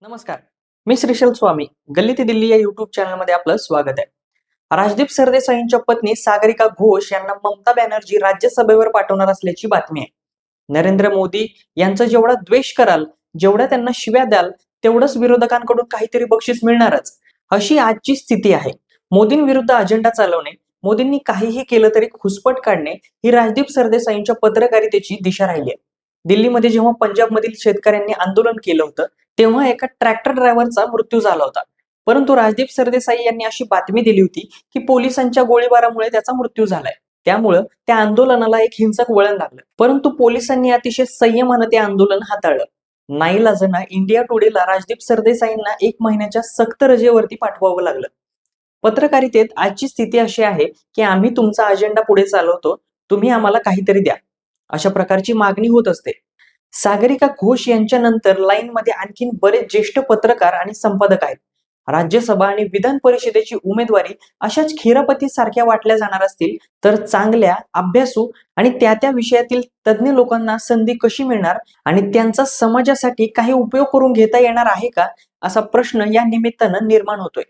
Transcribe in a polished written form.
नमस्कार. मी श्रीशैल स्वामी. गल्ली ते दिल्ली या युट्यूब चॅनलमध्ये आपलं स्वागत आहे. राजदीप सरदेसाईंच्या पत्नी सागरिका घोष यांना ममता बॅनर्जी राज्यसभेवर पाठवणार असल्याची बातमी आहे. नरेंद्र मोदी यांचा जेवढा द्वेष कराल, जेवढ्या त्यांना शिव्या द्याल, तेवढंच विरोधकांकडून काहीतरी बक्षीस मिळणारच, अशी आजची स्थिती आहे. मोदींविरुद्ध अजेंडा चालवणे, मोदींनी काहीही केलं तरी खुसपट काढणे ही राजदीप सरदेसाईंच्या पत्रकारितेची दिशा राहिली आहे. दिल्लीमध्ये जेव्हा पंजाबमधील शेतकऱ्यांनी आंदोलन केलं होतं, तेव्हा एका ट्रॅक्टर ड्रायव्हरचा मृत्यू झाला होता. परंतु राजदीप सरदेसाई यांनी अशी बातमी दिली होती की पोलिसांच्या गोळीबारामुळे त्याचा मृत्यू झालाय. त्यामुळं त्या आंदोलनाला एक हिंसक वळण लागलं. परंतु पोलिसांनी अतिशय संयमानं ते आंदोलन हाताळलं. नाईलाजानं इंडिया टुडेला राजदीप सरदेसाईंना 1 महिन्याच्या सक्त रजेवरती पाठवावं लागलं. पत्रकारितेत आजची स्थिती अशी आहे की आम्ही तुमचा अजेंडा पुढे चालवतो, तुम्ही आम्हाला काहीतरी द्या, अशा प्रकारची मागणी होत असते. सागरिका घोष यांच्यानंतर लाईनमध्ये आणखीन बरेच ज्येष्ठ पत्रकार आणि संपादक आहेत. राज्यसभा आणि विधान परिषदेची उमेदवारी अशाच खेरापती सारख्या वाटल्या जाणार असतील तर चांगल्या, अभ्यासू आणि त्या विषयातील तज्ज्ञ लोकांना संधी कशी मिळणार आणि त्यांचा समाजासाठी काही उपयोग करून घेता येणार आहे का, असा प्रश्न या निमित्तानं निर्माण होतोय.